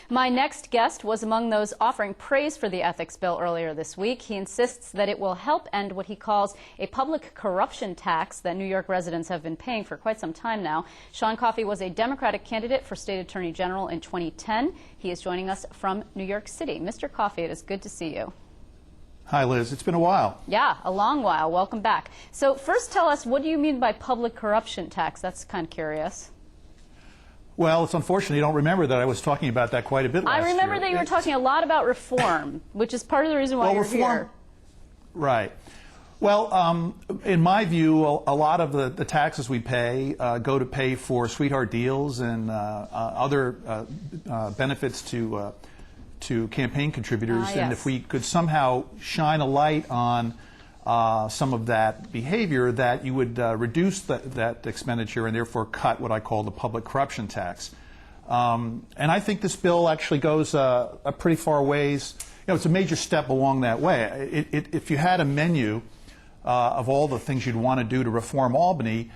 My next guest was among those offering praise for the ethics bill earlier this week. He insists that it will help end what he calls a public corruption tax that New York residents have been paying for quite some time now. Sean Coffey was a Democratic candidate for State Attorney General in 2010. He is joining us from New York City. Mr. Coffey, it is good to see you. Hi, Liz. It's been a while. Yeah, a long while. Welcome back. So first tell us, what do you mean by public corruption tax? That's kind of curious. Well, it's unfortunate you don't remember that I was talking about that quite a bit last year. I remember that you were talking a lot about reform, which is part of the reason why you're here. Right. Well, in my view, a lot of the taxes we pay go to pay for sweetheart deals and other benefits to campaign contributors. Yes. And if we could somehow shine a light on some of that behavior, that you would reduce that expenditure and therefore cut what I call the public corruption tax. And I think this bill actually goes a pretty far ways. You know, it's a major step along that way. If you had a menu of all the things you'd want to do to reform Albany,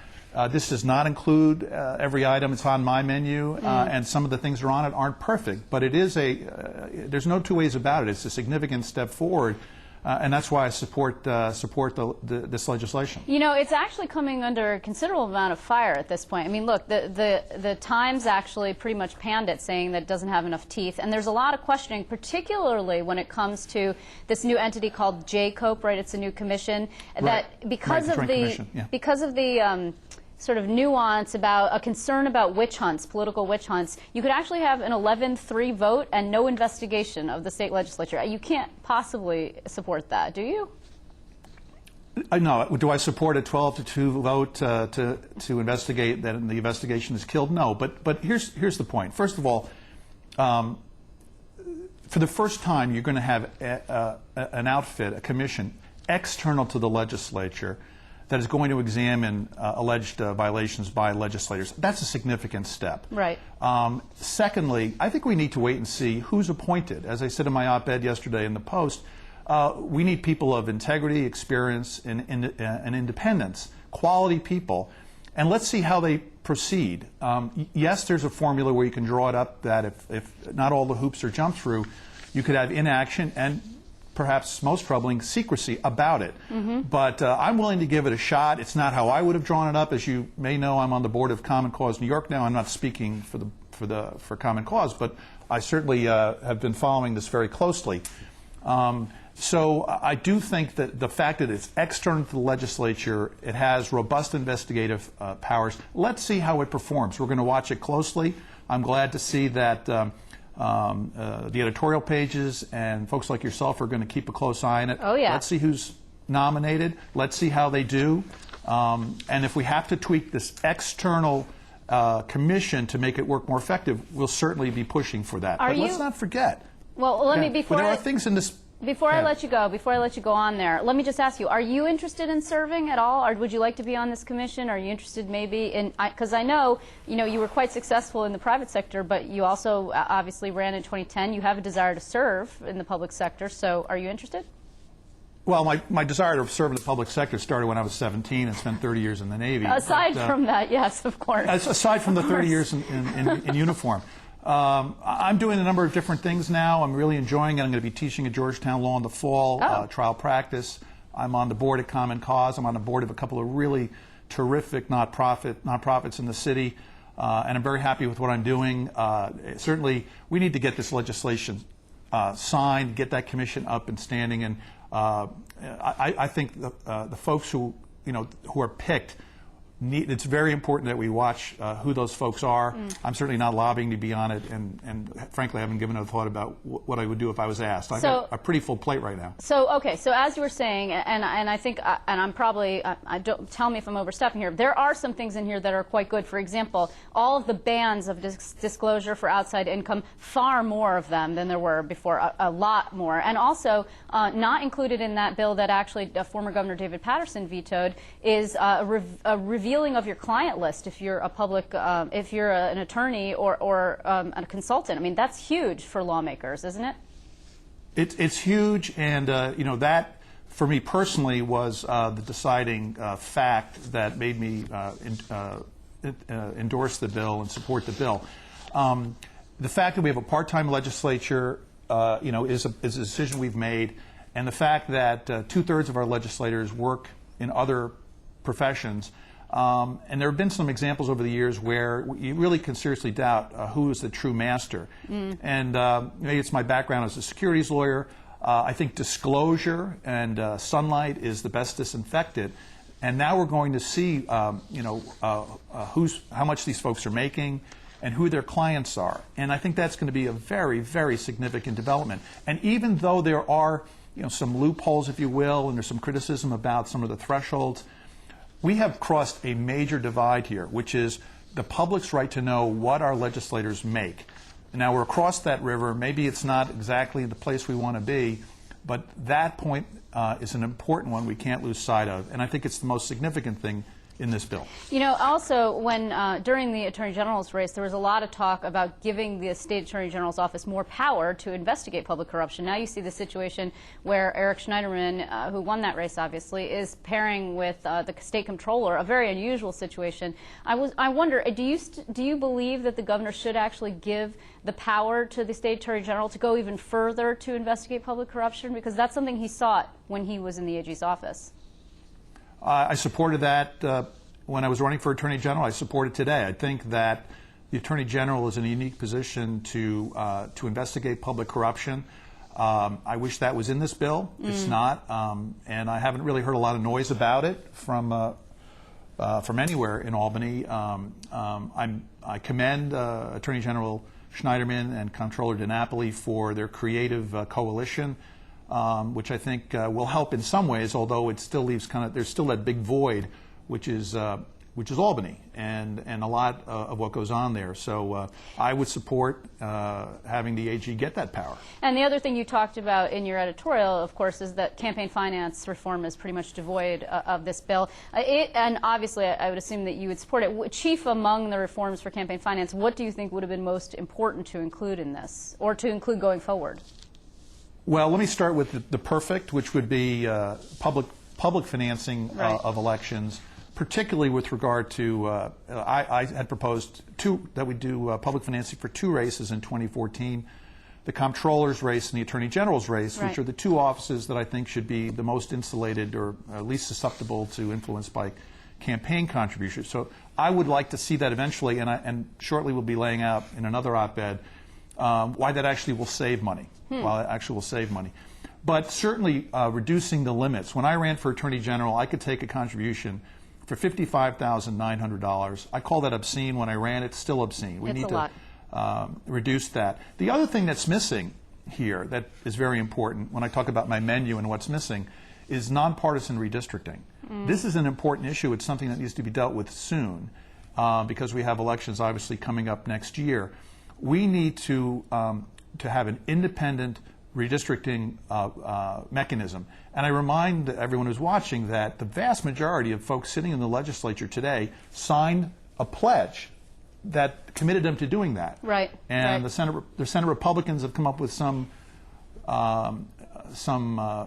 this does not include every item that's on my menu, and some of the things that are on it aren't perfect. But it is there's no two ways about it. It's a significant step forward. And that's why I support this legislation. You know, it's actually coming under a considerable amount of fire at this point. I mean, look, the Times actually pretty much panned it, saying that it doesn't have enough teeth. And there's a lot of questioning, particularly when it comes to this new entity called JCOPE, right? It's a new commission. Right. That because right, of because of the sort of nuance about a concern about witch hunts, political witch hunts, you could actually have an 11-3 vote and no investigation of the state legislature. You can't possibly support that, do you? No. Do I support a 12-2 vote to investigate that the investigation is killed? No. But here's the point. First of all, for the first time, you're going to have an outfit, a commission, external to the legislature, that is going to examine alleged violations by legislators. That's a significant step. Right. Secondly, I think we need to wait and see who's appointed. As I said in my op-ed yesterday in the Post, we need people of integrity, experience, and independence, quality people, and let's see how they proceed. Yes, there's a formula where you can draw it up that if not all the hoops are jumped through, you could have inaction and perhaps most troubling, secrecy about it. But I'm willing to give it a shot. It's not how I would have drawn it up. As you may know, I'm on the board of Common Cause New York now. I'm not speaking for Common Cause, but I certainly have been following this very closely. So I do think that the fact that it's external to the legislature, it has robust investigative powers. Let's see how it performs. We're going to watch it closely. I'm glad to see that the editorial pages and folks like yourself are going to keep a close eye on it. Oh, yeah. Let's see who's nominated. Let's see how they do. And if we have to tweak this external commission to make it work more effective, we'll certainly be pushing for that. But let's not forget. Well, let me, before there are things in this. Before I let you go on there, let me just ask you, are you interested in serving at all, or would you like to be on this commission? Are you interested maybe in, because I know, you were quite successful in the private sector, but you also obviously ran in 2010. You have a desire to serve in the public sector, so are you interested? Well, my desire to serve in the public sector started when I was 17 and spent 30 years in the Navy. Aside from that, yes, of course. Aside from the 30 years in uniform. I'm doing a number of different things now. I'm really enjoying it. I'm going to be teaching at Georgetown Law in the fall, trial practice. I'm on the board at Common Cause. I'm on the board of a couple of really terrific nonprofits in the city, and I'm very happy with what I'm doing. Certainly, we need to get this legislation signed, get that commission up and standing, and I think the folks who are picked. It's very important that we watch who those folks are. I'm certainly not lobbying to be on it, and frankly, I haven't given a thought about what I would do if I was asked. I've got a pretty full plate right now. So, okay, so as you were saying, and I think, and I'm probably, don't tell me if I'm overstepping here, there are some things in here that are quite good. For example, all of the bans of disclosure for outside income, far more of them than there were before, a lot more. And also, not included in that bill that actually former Governor David Paterson vetoed is a revealing of your client list if you're a public, if you're an attorney or a consultant. I mean, that's huge for lawmakers, isn't it? It's huge, and that for me personally was the deciding fact that made me endorse the bill and support the bill. the fact that we have a part-time legislature, is a decision we've made, and the fact that 2/3 of our legislators work in other professions. And there have been some examples over the years where you really can seriously doubt who is the true master. And maybe it's my background as a securities lawyer. I think disclosure and sunlight is the best disinfectant. And now we're going to see, how much these folks are making and who their clients are. And I think that's going to be a very, very significant development. And even though there are, some loopholes, if you will, and there's some criticism about some of the thresholds, we have crossed a major divide here, which is the public's right to know what our legislators make. Now we're across that river. Maybe it's not exactly the place we want to be, but that point is an important one we can't lose sight of, and I think it's the most significant thing in this bill. Also, when during the Attorney General's race, there was a lot of talk about giving the State Attorney General's office more power to investigate public corruption. Now you see the situation where Eric Schneiderman, who won that race, obviously, is pairing with the State Comptroller, a very unusual situation. I wonder, do you believe that the governor should actually give the power to the State Attorney General to go even further to investigate public corruption? Because that's something he sought when he was in the AG's office. I supported that when I was running for Attorney General. I support it today. I think that the Attorney General is in a unique position to investigate public corruption. I wish that was in this bill. It's not, and I haven't really heard a lot of noise about it from anywhere in Albany. I commend Attorney General Schneiderman and Comptroller DiNapoli for their creative coalition. Which I think will help in some ways, although it still leaves there's still that big void, which is Albany, and a lot of what goes on there. So I would support having the AG get that power. And the other thing you talked about in your editorial, of course, is that campaign finance reform is pretty much devoid of this bill. And obviously, I would assume that you would support it. Chief among the reforms for campaign finance, what do you think would have been most important to include in this, or to include going forward? Well, let me start with the perfect, which would be public financing of elections, particularly with regard to, I had proposed that we do public financing for 2 races in 2014, the Comptroller's race and the Attorney General's race, which are the 2 offices that I think should be the most insulated or least susceptible to influence by campaign contributions. So I would like to see that eventually, and shortly we'll be laying out in another op-ed why that actually will save money. Well, it actually will save money. But certainly reducing the limits. When I ran for Attorney General, I could take a contribution for $55,900. I call that obscene. When I ran, it's still obscene. We need to reduce that. The other thing that's missing here that is very important when I talk about my menu and what's missing is nonpartisan redistricting. This is an important issue. It's something that needs to be dealt with soon because we have elections obviously coming up next year. We need to have an independent redistricting mechanism. And I remind everyone who's watching that the vast majority of folks sitting in the legislature today signed a pledge that committed them to doing that. Right. And the Senate Republicans have come up with some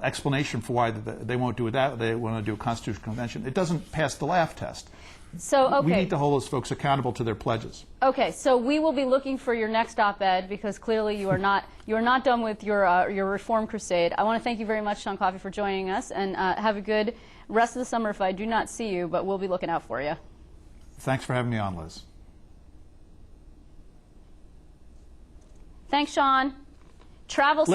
explanation for why they won't do that. They want to do a constitutional convention. It doesn't pass the laugh test. So, we need to hold those folks accountable to their pledges. Okay, so we will be looking for your next op-ed because clearly you are not done with your reform crusade. I want to thank you very much, Sean Coffey, for joining us, and have a good rest of the summer if I do not see you, but we'll be looking out for you. Thanks for having me on, Liz. Thanks, Sean. Travel